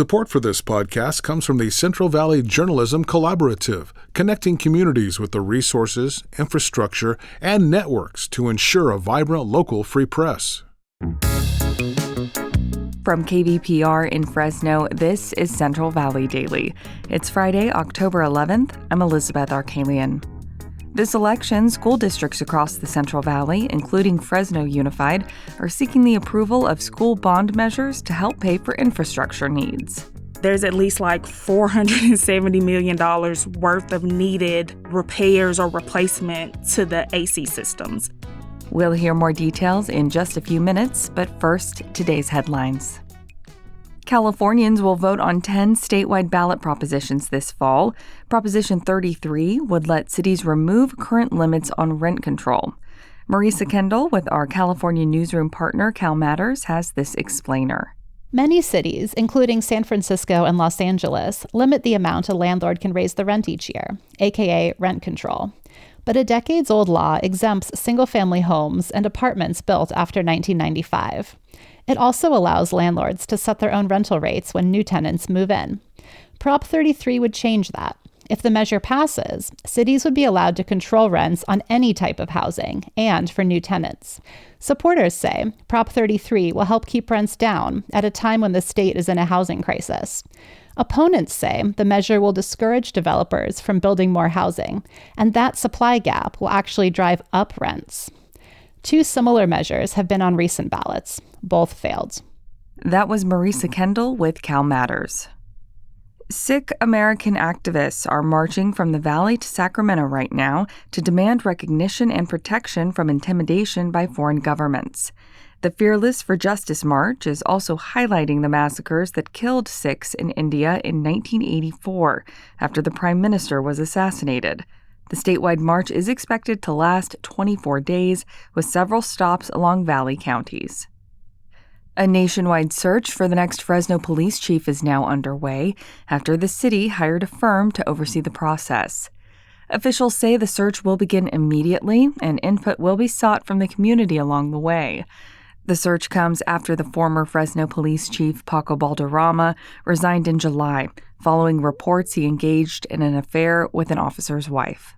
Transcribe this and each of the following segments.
Support for this podcast comes from the Central Valley Journalism Collaborative, connecting communities with the resources, infrastructure, and networks to ensure a vibrant local free press. From KVPR in Fresno, this is Central Valley Daily. It's Friday, October 11th. I'm Elizabeth Arkalian. This election, school districts across the Central Valley, including Fresno Unified, are seeking the approval of school bond measures to help pay for infrastructure needs. There's at least $470 million worth of needed repairs or replacement to the AC systems. We'll hear more details in just a few minutes, but first, today's headlines. Californians will vote on 10 statewide ballot propositions this fall. Proposition 33 would let cities remove current limits on rent control. Marisa Kendall with our California newsroom partner Cal Matters has this explainer. Many cities, including San Francisco and Los Angeles, limit the amount a landlord can raise the rent each year, aka rent control. But a decades-old law exempts single-family homes and apartments built after 1995. It also allows landlords to set their own rental rates when new tenants move in. Prop 33 would change that. If the measure passes, cities would be allowed to control rents on any type of housing and for new tenants. Supporters say Prop 33 will help keep rents down at a time when the state is in a housing crisis. Opponents say the measure will discourage developers from building more housing, and that supply gap will actually drive up rents. Two similar measures have been on recent ballots. Both failed. That was Marisa Kendall with Cal Matters. Sikh-American activists are marching from the Valley to Sacramento right now to demand recognition and protection from intimidation by foreign governments. The Fearless for Justice March is also highlighting the massacres that killed Sikhs in India in 1984 after the Prime Minister was assassinated. The statewide march is expected to last 24 days, with several stops along Valley counties. A nationwide search for the next Fresno police chief is now underway after the city hired a firm to oversee the process. Officials say the search will begin immediately, and input will be sought from the community along the way. The search comes after the former Fresno police chief, Paco Balderrama, resigned in July, following reports he engaged in an affair with an officer's wife.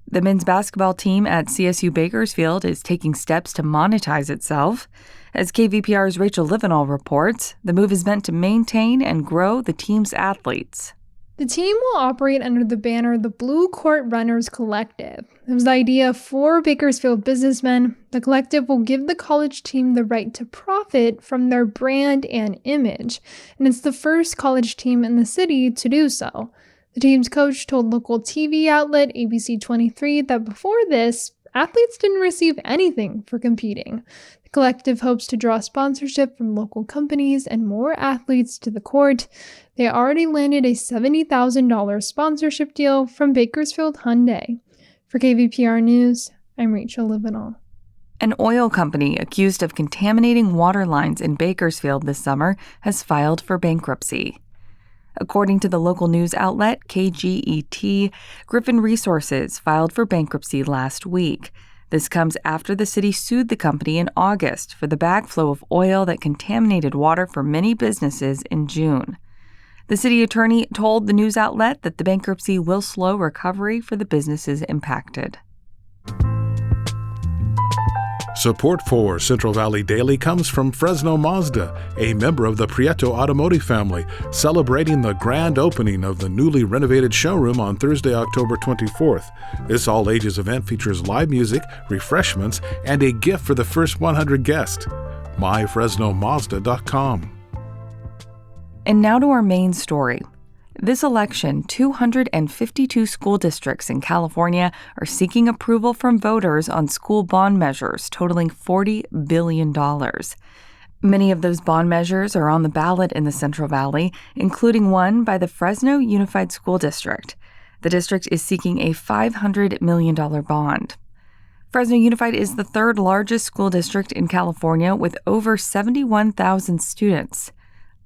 The men's basketball team at CSU Bakersfield is taking steps to monetize itself. As KVPR's Rachel Livenall reports, the move is meant to maintain and grow the team's athletes. The team will operate under the banner The Blue Court Runners Collective. It was the idea of 4 Bakersfield businessmen. The collective will give the college team the right to profit from their brand and image, and it's the first college team in the city to do so. The team's coach told local TV outlet ABC 23 that before this, athletes didn't receive anything for competing. The collective hopes to draw sponsorship from local companies and more athletes to the court. They already landed a $70,000 sponsorship deal from Bakersfield Hyundai. For KVPR News, I'm Rachel Livenall. An oil company accused of contaminating water lines in Bakersfield this summer has filed for bankruptcy. According to the local news outlet KGET, Griffin Resources filed for bankruptcy last week. This comes after the city sued the company in August for the backflow of oil that contaminated water for many businesses in June. The city attorney told the news outlet that the bankruptcy will slow recovery for the businesses impacted. Support for Central Valley Daily comes from Fresno Mazda, a member of the Prieto Automotive family, celebrating the grand opening of the newly renovated showroom on Thursday, October 24th. This all-ages event features live music, refreshments, and a gift for the first 100 guests. myfresnomazda.com. And now to our main story. This election, 252 school districts in California are seeking approval from voters on school bond measures totaling $40 billion. Many of those bond measures are on the ballot in the Central Valley, including one by the Fresno Unified School District. The district is seeking a $500 million bond. Fresno Unified is the third largest school district in California with over 71,000 students.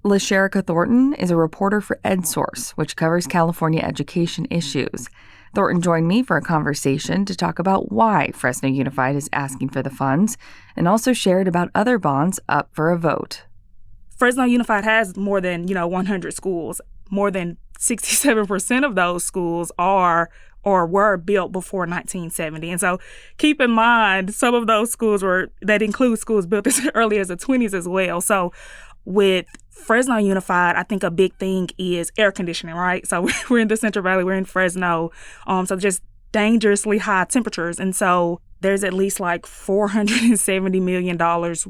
Lasherica Thornton is a reporter for EdSource, which covers California education issues. Thornton joined me for a conversation to talk about why Fresno Unified is asking for the funds, and also shared about other bonds up for a vote. Fresno Unified has more than, 100 schools. More than 67% of those schools are or were built before 1970. And so keep in mind, some of those schools that include schools built as early as the 20s as well. So with Fresno Unified, I think a big thing is air conditioning, right? So we're in the Central Valley, we're in Fresno, so just dangerously high temperatures. And so there's at least like $470 million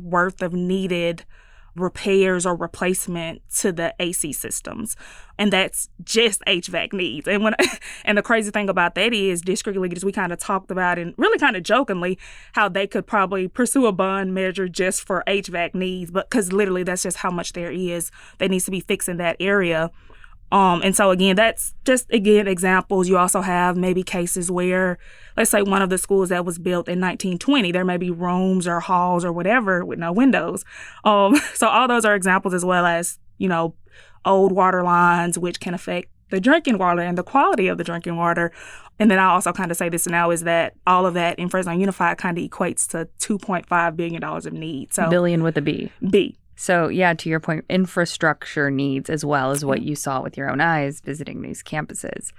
worth of needed repairs or replacement to the AC systems. And that's just HVAC needs. And and the crazy thing about that is district leaders, we kind of talked about, and really kind of jokingly, how they could probably pursue a bond measure just for HVAC needs, but because literally that's just how much there is that needs to be fixed in that area. And so again, that's just, examples. You also have maybe cases where, let's say one of the schools that was built in 1920, there may be rooms or halls or whatever with no windows. So all those are examples, as well as, old water lines, which can affect the drinking water and the quality of the drinking water. And then I also kind of say this now is that all of that in Fresno Unified kind of equates to $2.5 billion of need. So billion with a B. B. So, yeah, to your point, infrastructure needs as well as what you saw with your own eyes visiting these campuses.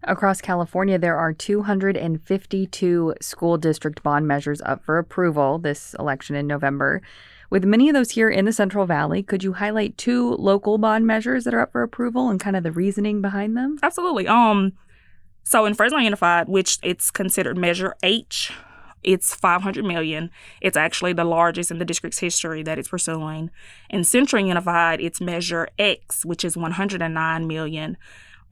Across California, there are 252 school district bond measures up for approval this election in November. With many of those here in the Central Valley, could you highlight 2 local bond measures that are up for approval and kind of the reasoning behind them? Absolutely. So in Fresno Unified, which it's considered Measure H, it's $500 million. It's actually the largest in the district's history that it's pursuing. In Central Unified, it's Measure X, which is $109 million.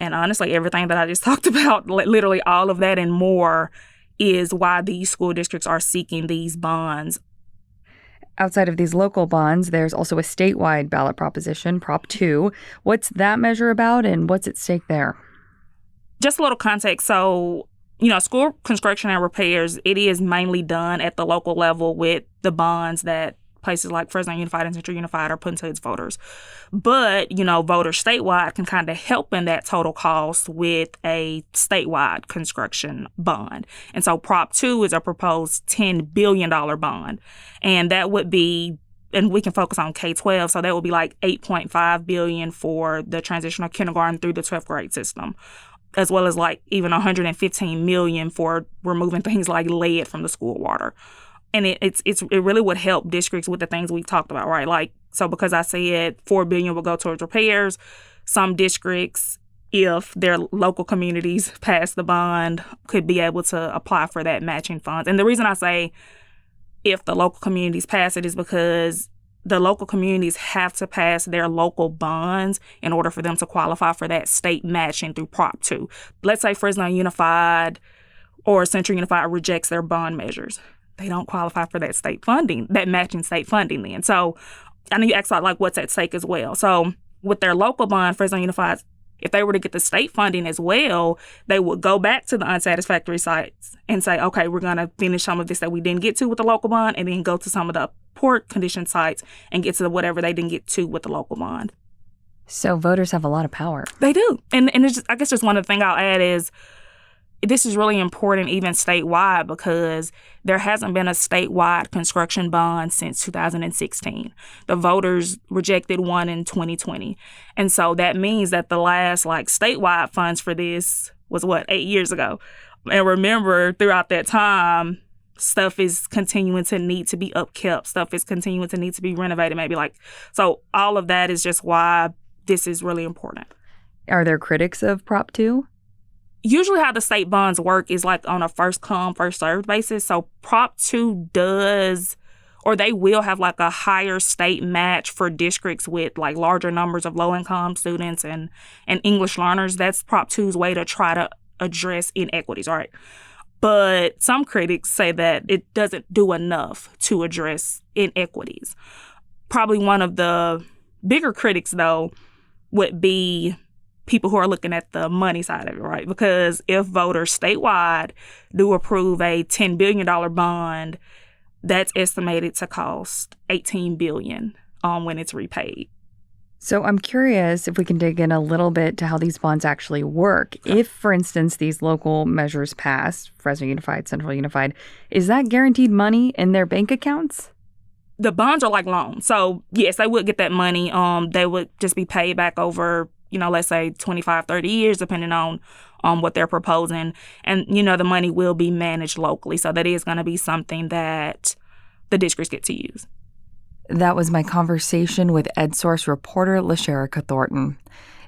And honestly, everything that I just talked about, literally all of that and more, is why these school districts are seeking these bonds. Outside of these local bonds, there's also a statewide ballot proposition, Prop 2. What's that measure about and what's at stake there? Just a little context. So, school construction and repairs, it is mainly done at the local level with the bonds that places like Fresno Unified and Central Unified are putting to its voters. But, voters statewide can kind of help in that total cost with a statewide construction bond. And so Prop 2 is a proposed $10 billion bond. And that would be, and we can focus on K-12, so that would be like $8.5 billion for the transitional kindergarten through the 12th grade system, as well as like even $115 million for removing things like lead from the school water. And it really would help districts with the things we've talked about, right? Like, so because I said $4 billion will go towards repairs, some districts, if their local communities pass the bond, could be able to apply for that matching funds. And the reason I say if the local communities pass it is because the local communities have to pass their local bonds in order for them to qualify for that state matching through Prop 2. Let's say Fresno Unified or Central Unified rejects their bond measures. They don't qualify for that state funding, that matching state funding then. So I know you asked about like what's at stake as well. So with their local bond, Fresno Unified, if they were to get the state funding as well, they would go back to the unsatisfactory sites and say, okay, we're going to finish some of this that we didn't get to with the local bond, and then go to some of the poor condition sites and get to whatever they didn't get to with the local bond. So voters have a lot of power. They do. And it's just, I guess just one of the things I'll add is this is really important even statewide because there hasn't been a statewide construction bond since 2016. The voters rejected one in 2020. And so that means that the last statewide funds for this was 8 years ago. And remember, throughout that time, stuff is continuing to need to be upkept. Stuff is continuing to need to be renovated, so all of that is just why this is really important. Are there critics of Prop 2? Usually how the state bonds work is on a first come, first served basis. So Prop 2 does, or they will have a higher state match for districts with larger numbers of low income students and English learners. That's Prop 2's way to try to address inequities, right? But some critics say that it doesn't do enough to address inequities. Probably one of the bigger critics, though, would be people who are looking at the money side of it, right? Because if voters statewide do approve a $10 billion bond, that's estimated to cost $18 billion when it's repaid. So I'm curious if we can dig in a little bit to how these bonds actually work. If, for instance, these local measures pass, Fresno Unified, Central Unified, is that guaranteed money in their bank accounts? the bonds are like loans. So, yes, they would get that money. They would just be paid back over, let's say 25, 30 years, depending on what they're proposing. And, the money will be managed locally. So that is going to be something that the districts get to use. That was my conversation with EdSource reporter Lasherica Thornton.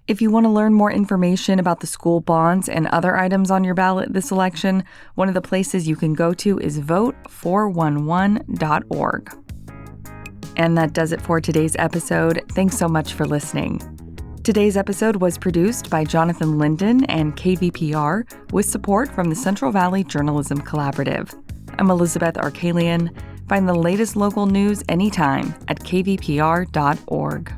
If you want to learn more information about the school bonds and other items on your ballot this election, one of the places you can go to is vote411.org. And that does it for today's episode. Thanks so much for listening. Today's episode was produced by Jonathan Linden and KVPR with support from the Central Valley Journalism Collaborative. I'm Elizabeth Arkalian. Find the latest local news anytime at kvpr.org.